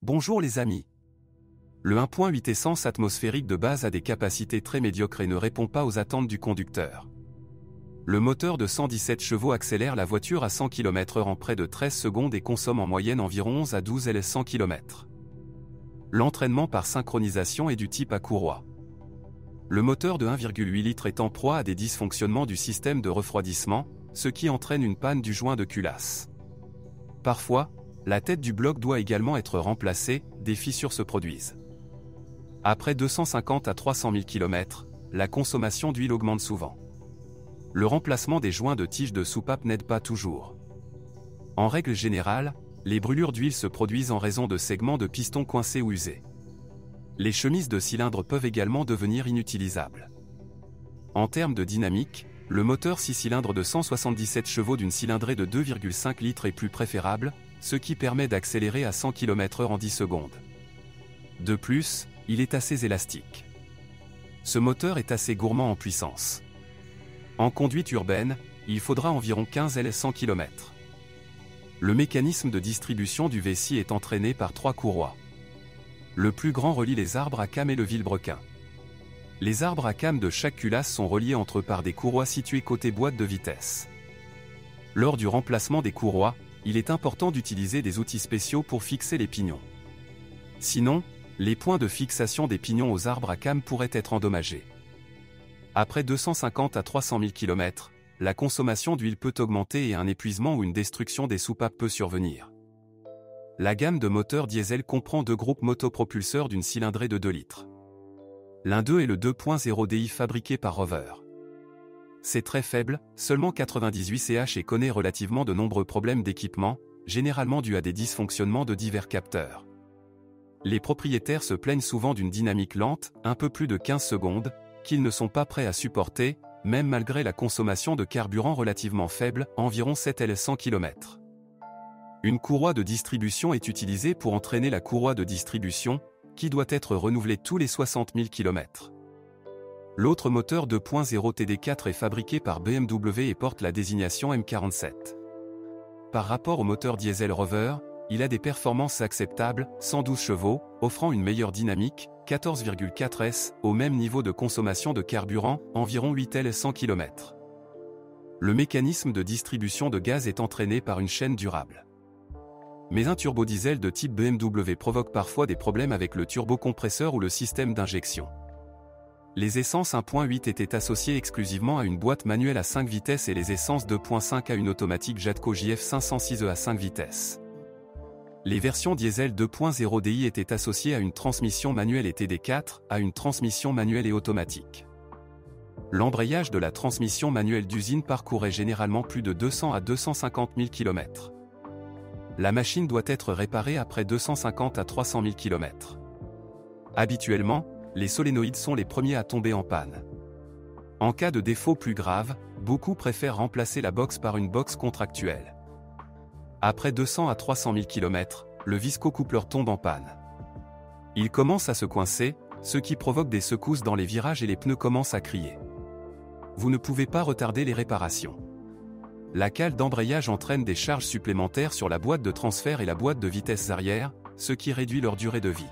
Bonjour les amis. Le 1.8 essence atmosphérique de base a des capacités très médiocres et ne répond pas aux attentes du conducteur. Le moteur de 117 chevaux accélère la voiture à 100 km/h en près de 13 secondes et consomme en moyenne environ 11 à 12 L 100 km. L'entraînement par synchronisation est du type à courroie. Le moteur de 1,8 litres est en proie à des dysfonctionnements du système de refroidissement, ce qui entraîne une panne du joint de culasse. Parfois, la tête du bloc doit également être remplacée, des fissures se produisent. Après 250 à 300 000 km, la consommation d'huile augmente souvent. Le remplacement des joints de tige de soupape n'aide pas toujours. En règle générale, les brûlures d'huile se produisent en raison de segments de piston coincés ou usés. Les chemises de cylindres peuvent également devenir inutilisables. En termes de dynamique, le moteur 6 cylindres de 177 chevaux d'une cylindrée de 2,5 litres est plus préférable, ce qui permet d'accélérer à 100 km/h en 10 secondes. De plus, il est assez élastique. Ce moteur est assez gourmand en puissance. En conduite urbaine, il faudra environ 15 L 100 km. Le mécanisme de distribution du vessie est entraîné par 3 courroies. Le plus grand relie les arbres à cames et le vilebrequin. Les arbres à cames de chaque culasse sont reliés entre eux par des courroies situées côté boîte de vitesse. Lors du remplacement des courroies, il est important d'utiliser des outils spéciaux pour fixer les pignons. Sinon, les points de fixation des pignons aux arbres à cames pourraient être endommagés. Après 250 à 300 000 km, la consommation d'huile peut augmenter et un épuisement ou une destruction des soupapes peut survenir. La gamme de moteurs diesel comprend deux groupes motopropulseurs d'une cylindrée de 2 litres. L'un d'eux est le 2.0 DI fabriqué par Rover. C'est très faible, seulement 98 ch et connaît relativement de nombreux problèmes d'équipement, généralement dus à des dysfonctionnements de divers capteurs. Les propriétaires se plaignent souvent d'une dynamique lente, un peu plus de 15 secondes, qu'ils ne sont pas prêts à supporter, même malgré la consommation de carburant relativement faible, environ 7 L 100 km. Une courroie de distribution est utilisée pour entraîner la courroie de distribution, qui doit être renouvelée tous les 60 000 km. L'autre moteur 2.0 TD4 est fabriqué par BMW et porte la désignation M47. Par rapport au moteur diesel Rover, il a des performances acceptables, 112 chevaux, offrant une meilleure dynamique, 14,4 S, au même niveau de consommation de carburant, environ 8 L 100 km. Le mécanisme de distribution de gaz est entraîné par une chaîne durable. Mais un turbodiesel de type BMW provoque parfois des problèmes avec le turbocompresseur ou le système d'injection. Les essences 1.8 étaient associées exclusivement à une boîte manuelle à 5 vitesses et les essences 2.5 à une automatique Jatco JF 506E à 5 vitesses. Les versions diesel 2.0 DI étaient associées à une transmission manuelle et TD4, à une transmission manuelle et automatique. L'embrayage de la transmission manuelle d'usine parcourait généralement plus de 200 à 250 000 km. La machine doit être réparée après 250 à 300 000 km. Habituellement, les solénoïdes sont les premiers à tomber en panne. En cas de défaut plus grave, beaucoup préfèrent remplacer la box par une box contractuelle. Après 200 à 300 000 km, le visco-coupleur tombe en panne. Il commence à se coincer, ce qui provoque des secousses dans les virages et les pneus commencent à crier. Vous ne pouvez pas retarder les réparations. La cale d'embrayage entraîne des charges supplémentaires sur la boîte de transfert et la boîte de vitesses arrière, ce qui réduit leur durée de vie.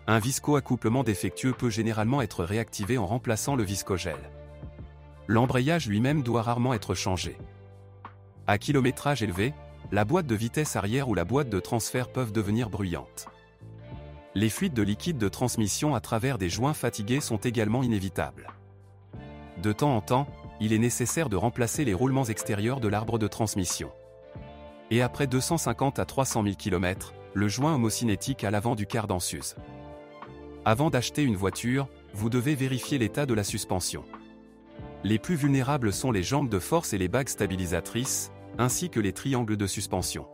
Un visco-accouplement défectueux peut généralement être réactivé en remplaçant le viscogel. L'embrayage lui-même doit rarement être changé. À kilométrage élevé, la boîte de vitesse arrière ou la boîte de transfert peuvent devenir bruyantes. Les fuites de liquide de transmission à travers des joints fatigués sont également inévitables. De temps en temps, il est nécessaire de remplacer les roulements extérieurs de l'arbre de transmission. Et après 250 à 300 000 km, le joint homocinétique à l'avant du cardan s'use. Avant d'acheter une voiture, vous devez vérifier l'état de la suspension. Les plus vulnérables sont les jambes de force et les bagues stabilisatrices, ainsi que les triangles de suspension.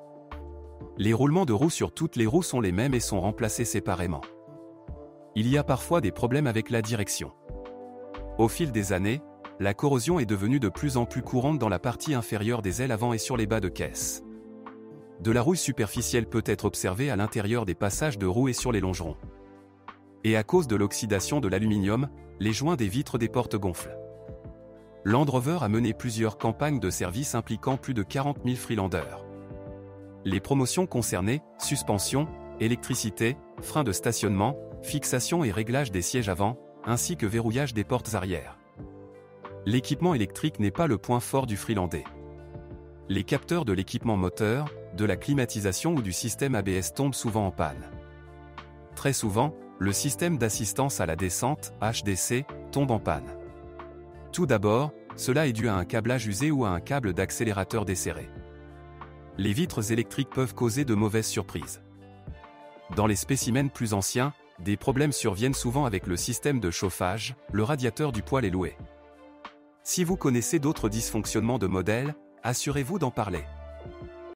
Les roulements de roues sur toutes les roues sont les mêmes et sont remplacés séparément. Il y a parfois des problèmes avec la direction. Au fil des années, la corrosion est devenue de plus en plus courante dans la partie inférieure des ailes avant et sur les bas de caisse. De la rouille superficielle peut être observée à l'intérieur des passages de roues et sur les longerons. Et à cause de l'oxydation de l'aluminium, les joints des vitres des portes gonflent. Land Rover a mené plusieurs campagnes de service impliquant plus de 40 000 Freelanders. Les promotions concernées, suspension, électricité, frein de stationnement, fixation et réglage des sièges avant, ainsi que verrouillage des portes arrière. L'équipement électrique n'est pas le point fort du Freelander. Les capteurs de l'équipement moteur, de la climatisation ou du système ABS tombent souvent en panne. Très souvent, le système d'assistance à la descente, HDC, tombe en panne. Tout d'abord, cela est dû à un câblage usé ou à un câble d'accélérateur desserré. Les vitres électriques peuvent causer de mauvaises surprises. Dans les spécimens plus anciens, des problèmes surviennent souvent avec le système de chauffage, le radiateur du poêle est loué. Si vous connaissez d'autres dysfonctionnements de modèle, assurez-vous d'en parler.